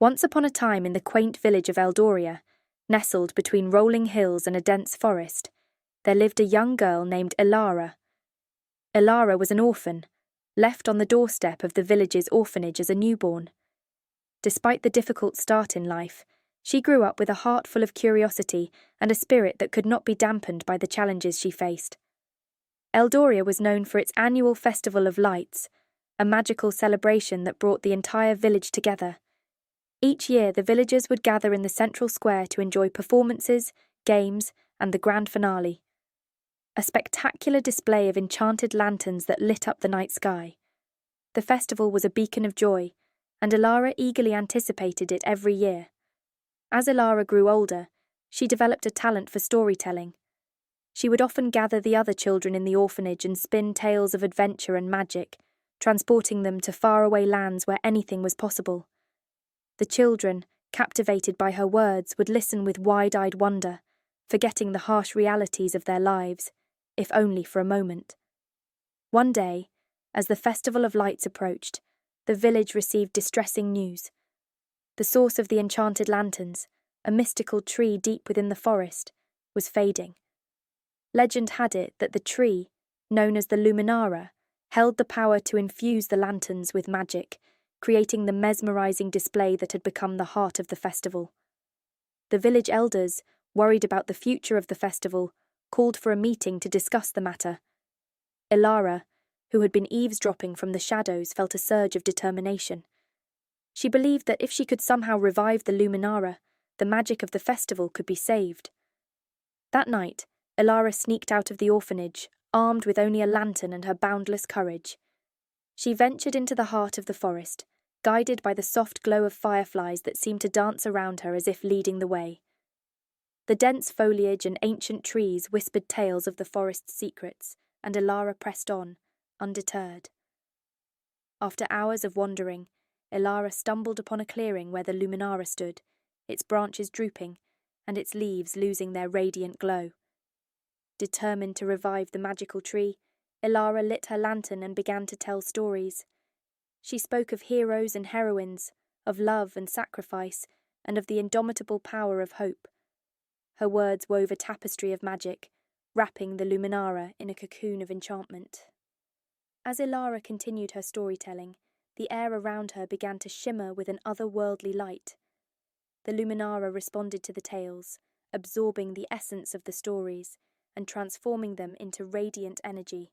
Once upon a time in the quaint village of Eldoria, nestled between rolling hills and a dense forest, there lived a young girl named Elara. Elara was an orphan, left on the doorstep of the village's orphanage as a newborn. Despite the difficult start in life, she grew up with a heart full of curiosity and a spirit that could not be dampened by the challenges she faced. Eldoria was known for its annual Festival of Lights, a magical celebration that brought the entire village together. Each year, the villagers would gather in the central square to enjoy performances, games, and the grand finale. A spectacular display of enchanted lanterns that lit up the night sky. The festival was a beacon of joy, and Elara eagerly anticipated it every year. As Elara grew older, she developed a talent for storytelling. She would often gather the other children in the orphanage and spin tales of adventure and magic, transporting them to faraway lands where anything was possible. The children, captivated by her words, would listen with wide-eyed wonder, forgetting the harsh realities of their lives, if only for a moment. One day, as the Festival of Lights approached, the village received distressing news. The source of the enchanted lanterns, a mystical tree deep within the forest, was fading. Legend had it that the tree, known as the Luminara, held the power to infuse the lanterns with magic, creating the mesmerizing display that had become the heart of the festival. The village elders, worried about the future of the festival, called for a meeting to discuss the matter. Elara, who had been eavesdropping from the shadows, felt a surge of determination. She believed that if she could somehow revive the Luminara, the magic of the festival could be saved. That night, Elara sneaked out of the orphanage, armed with only a lantern and her boundless courage. She ventured into the heart of the forest, guided by the soft glow of fireflies that seemed to dance around her as if leading the way. The dense foliage and ancient trees whispered tales of the forest's secrets, and Elara pressed on, undeterred. After hours of wandering, Elara stumbled upon a clearing where the Luminara stood, its branches drooping, and its leaves losing their radiant glow. Determined to revive the magical tree, Elara lit her lantern and began to tell stories. She spoke of heroes and heroines, of love and sacrifice, and of the indomitable power of hope. Her words wove a tapestry of magic, wrapping the Luminara in a cocoon of enchantment. As Elara continued her storytelling, the air around her began to shimmer with an otherworldly light. The Luminara responded to the tales, absorbing the essence of the stories and transforming them into radiant energy.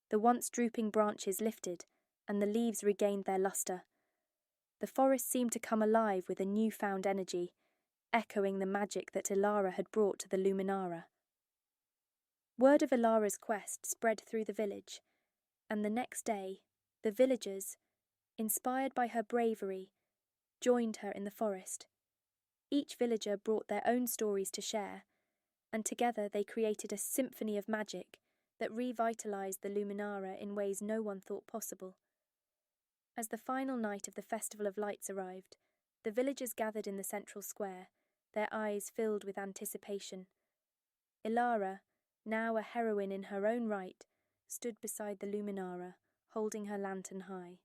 The once drooping branches lifted, and the leaves regained their luster. The forest seemed to come alive with a newfound energy, echoing the magic that Elara had brought to the Luminara. Word of Elara's quest spread through the village, and the next day, the villagers, inspired by her bravery, joined her in the forest. Each villager brought their own stories to share, and together they created a symphony of magic that revitalized the Luminara in ways no one thought possible. As the final night of the Festival of Lights arrived, the villagers gathered in the central square, their eyes filled with anticipation. Elara, now a heroine in her own right, stood beside the Luminara, holding her lantern high.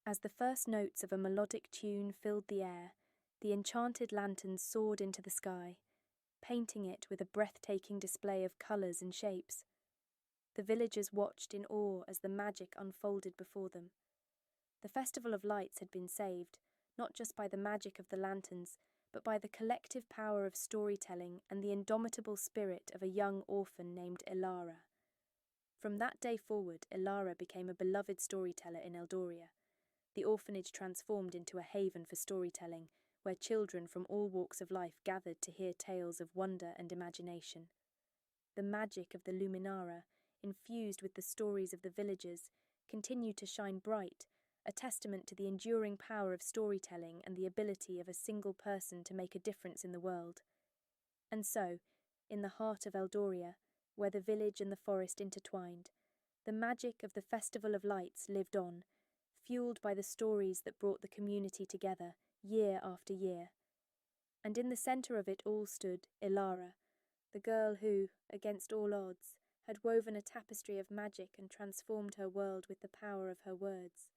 As the first notes of a melodic tune filled the air, the enchanted lantern soared into the sky, painting it with a breathtaking display of colours and shapes. The villagers watched in awe as the magic unfolded before them. The Festival of Lights had been saved, not just by the magic of the lanterns, but by the collective power of storytelling and the indomitable spirit of a young orphan named Elara. From that day forward, Elara became a beloved storyteller in Eldoria. The orphanage transformed into a haven for storytelling, where children from all walks of life gathered to hear tales of wonder and imagination. The magic of the Luminara, infused with the stories of the villagers, continued to shine bright, a testament to the enduring power of storytelling and the ability of a single person to make a difference in the world. And so, in the heart of Eldoria, where the village and the forest intertwined, the magic of the Festival of Lights lived on, fueled by the stories that brought the community together year after year. And in the centre of it all stood Elara, the girl who, against all odds, had woven a tapestry of magic and transformed her world with the power of her words.